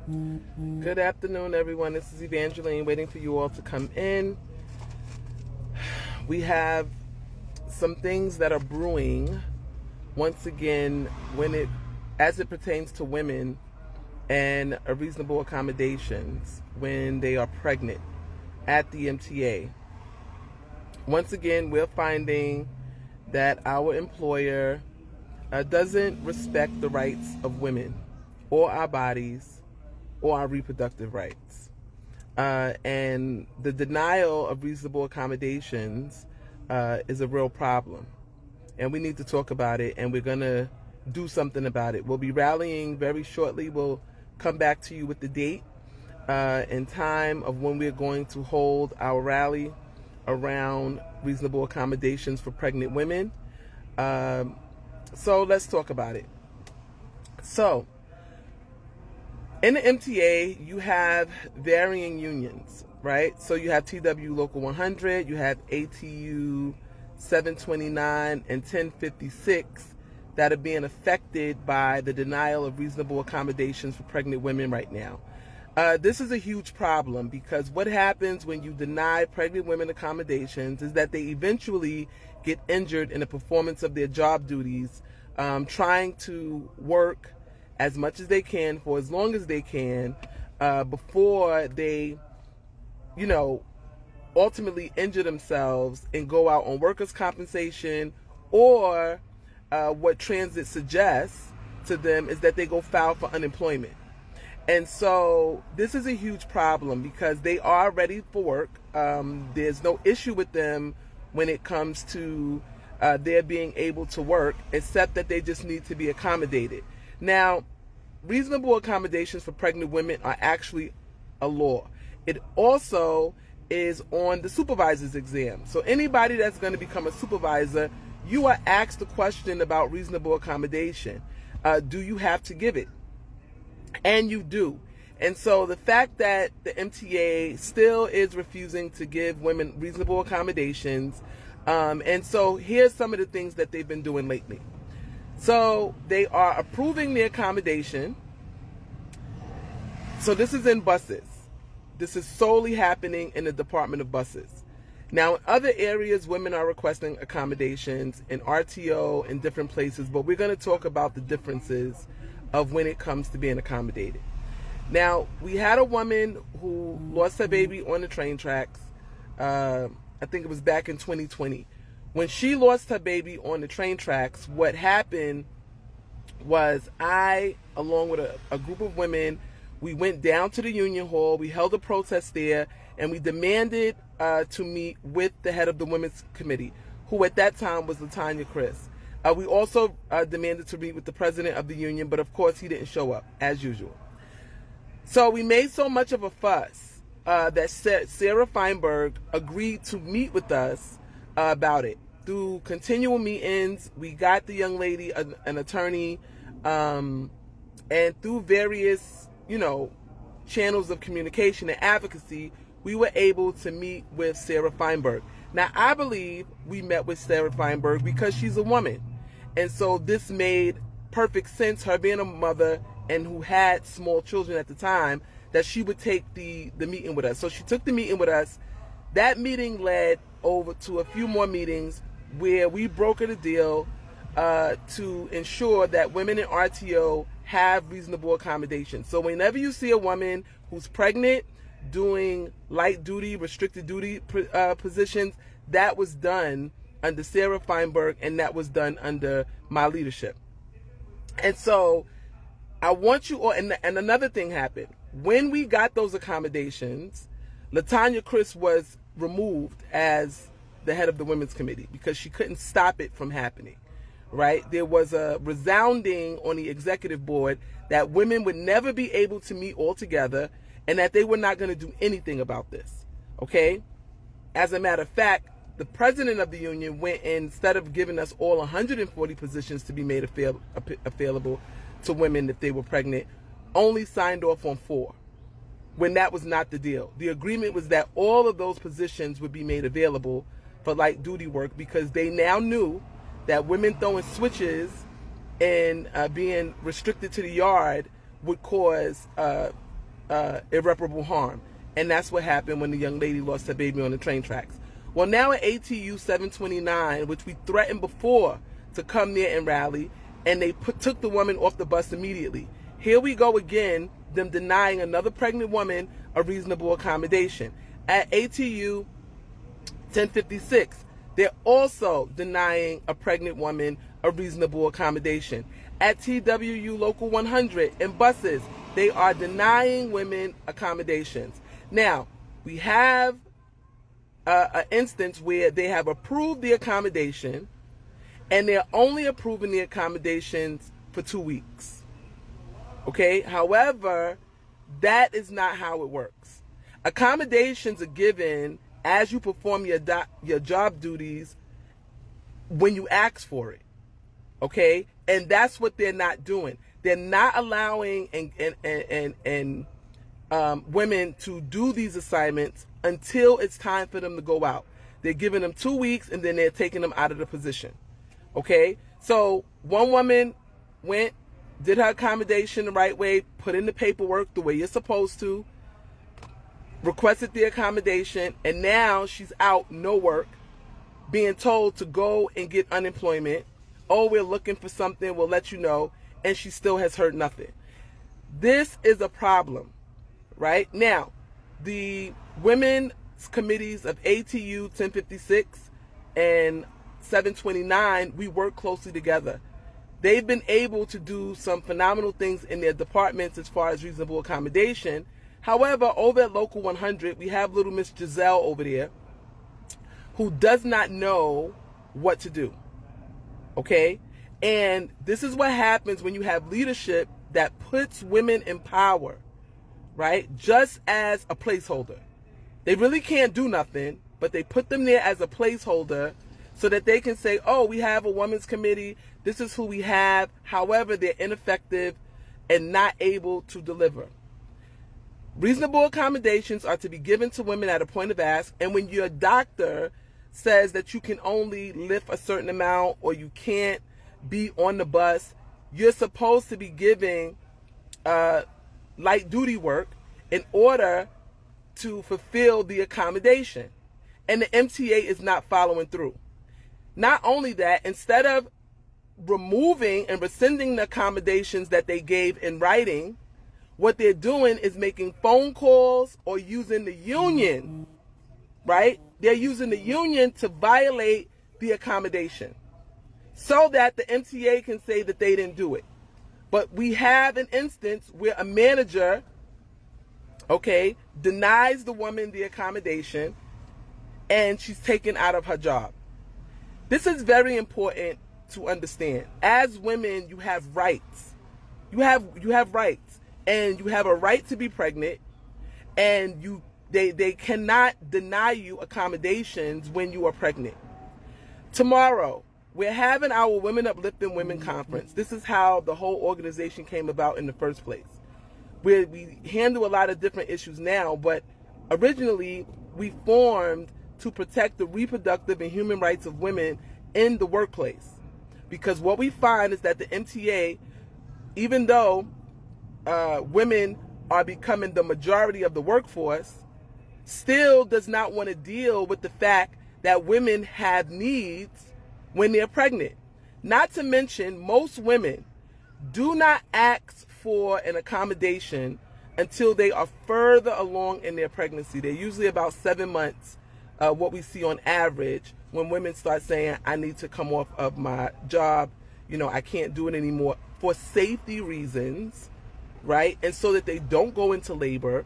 Good afternoon, everyone. This is Evangeline, waiting for you all to come in. We have some things that are brewing once again as it pertains to women and reasonable accommodations when they are pregnant at the MTA. Once again, we're finding that our employer doesn't respect the rights of women or our bodies or our reproductive rights. And the denial of reasonable accommodations is a real problem. And we need to talk about it, and we're going to do something about it. We'll be rallying very shortly. We'll come back to you with the date and time of when we're going to hold our rally around reasonable accommodations for pregnant women. So let's talk about it. So, in the MTA, you have varying unions, right? So you have TW Local 100, you have ATU 729 and 1056 that are being affected by the denial of reasonable accommodations for pregnant women right now. This is a huge problem because what happens when you deny pregnant women accommodations is that they eventually get injured in the performance of their job duties, trying to work as much as they can for as long as they can before they, ultimately injure themselves and go out on workers' compensation, or what transit suggests to them is that they go file for unemployment. And so this is a huge problem because they are ready for work. There's no issue with them when it comes to their being able to work, except that they just need to be accommodated. Now, reasonable accommodations for pregnant women are actually a law. It also is on the supervisor's exam. So anybody that's going to become a supervisor, you are asked the question about reasonable accommodation. Do you have to give it? And you do. And so the fact that the MTA still is refusing to give women reasonable accommodations, and so here's some of the things that they've been doing lately. So they are approving the accommodation. So this is in buses. This is solely happening in the Department of Buses. Now, in other areas, women are requesting accommodations in RTO in different places, but we're going to talk about the differences of when it comes to being accommodated. Now, we had a woman who lost her baby on the train tracks. I think it was back in 2020. When she lost her baby on the train tracks, what happened was I, along with a group of women, we went down to the Union Hall, we held a protest there, and we demanded to meet with the head of the Women's Committee, who at that time was LaTanya Chris. We also demanded to meet with the president of the union, but of course he didn't show up, as usual. So we made so much of a fuss that Sarah Feinberg agreed to meet with us about it. Through continual meetings, we got the young lady an attorney, and through various, channels of communication and advocacy, we were able to meet with Sarah Feinberg. Now, I believe we met with Sarah Feinberg because she's a woman. And so this made perfect sense, her being a mother and who had small children at the time, that she would take the meeting with us. So she took the meeting with us. That meeting led over to a few more meetings where we brokered a deal to ensure that women in RTO have reasonable accommodations. So whenever you see a woman who's pregnant doing light duty, restricted duty positions, that was done under Sarah Feinberg, and that was done under my leadership. And so I want you all, and another thing happened. When we got those accommodations, LaTanya Chris was removed as the head of the Women's Committee because she couldn't stop it from happening, right? There was a resounding on the executive board that women would never be able to meet all together and that they were not going to do anything about this, okay? As a matter of fact, the president of the union went in, instead of giving us all 140 positions to be made available to women if they were pregnant, only signed off on 4, when that was not the deal. The agreement was that all of those positions would be made available for light duty work because they now knew that women throwing switches and being restricted to the yard would cause irreparable harm. And that's what happened when the young lady lost her baby on the train tracks. Well, now at ATU 729, which we threatened before to come there and rally, and they took the woman off the bus immediately. Here we go again, them denying another pregnant woman a reasonable accommodation. At ATU 1056, they're also denying a pregnant woman a reasonable accommodation. At TWU Local 100 in buses, they are denying women accommodations. Now, we have an instance where they have approved the accommodation, and they're only approving the accommodations for 2 weeks. Okay? However, that is not how it works. Accommodations are given as you perform your job duties when you ask for it. Okay? And that's what they're not doing. They're not allowing women to do these assignments until it's time for them to go out. They're giving them 2 weeks, and then they're taking them out of the position. Okay? So one woman went, did her accommodation the right way, put in the paperwork the way you're supposed to, requested the accommodation, and now she's out, no work, being told to go and get unemployment. Oh, we're looking for something, we'll let you know, and she still has heard nothing. This is a problem, right? Now, the women's committees of ATU 1056 and 729, we work closely together. They've been able to do some phenomenal things in their departments as far as reasonable accommodation. However, over at Local 100, we have little Miss Giselle over there who does not know what to do. Okay? And this is what happens when you have leadership that puts women in power, right? Just as a placeholder. They really can't do nothing, but they put them there as a placeholder so that they can say, oh, we have a women's committee, this is who we have. However, they're ineffective and not able to deliver. Reasonable accommodations are to be given to women at a point of ask, and when your doctor says that you can only lift a certain amount or you can't be on the bus, you're supposed to be giving light duty work in order to fulfill the accommodation. And the MTA is not following through. Not only that, instead of removing and rescinding the accommodations that they gave in writing, what they're doing is making phone calls or using the union, right? They're using the union to violate the accommodation so that the MTA can say that they didn't do it. But we have an instance where a manager, okay, denies the woman the accommodation and she's taken out of her job. This is very important to understand. As women, you have rights. You have rights. And you have a right to be pregnant, and they cannot deny you accommodations when you are pregnant. Tomorrow, we're having our Women Uplifting Women Conference. This is how the whole organization came about in the first place. We handle a lot of different issues now, but originally we formed to protect the reproductive and human rights of women in the workplace. Because what we find is that the MTA, even though women are becoming the majority of the workforce, still does not want to deal with the fact that women have needs when they're pregnant. Not to mention, most women do not ask for an accommodation until they are further along in their pregnancy. They're usually about 7 months, what we see on average, when women start saying, I need to come off of my job, I can't do it anymore for safety reasons, right? And so that they don't go into labor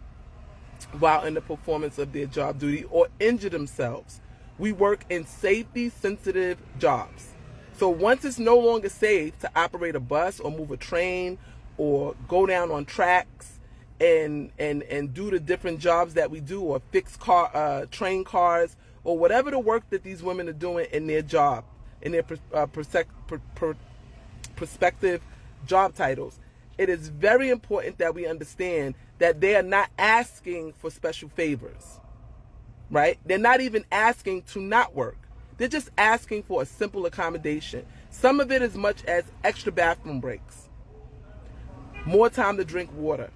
while in the performance of their job duty or injure themselves. We work in safety-sensitive jobs. So once it's no longer safe to operate a bus or move a train or go down on tracks and do the different jobs that we do, or fix train cars, or whatever the work that these women are doing in their job, in their prospective job titles, it is very important that we understand that they are not asking for special favors, right? They're not even asking to not work. They're just asking for a simple accommodation. Some of it as much as extra bathroom breaks, more time to drink water,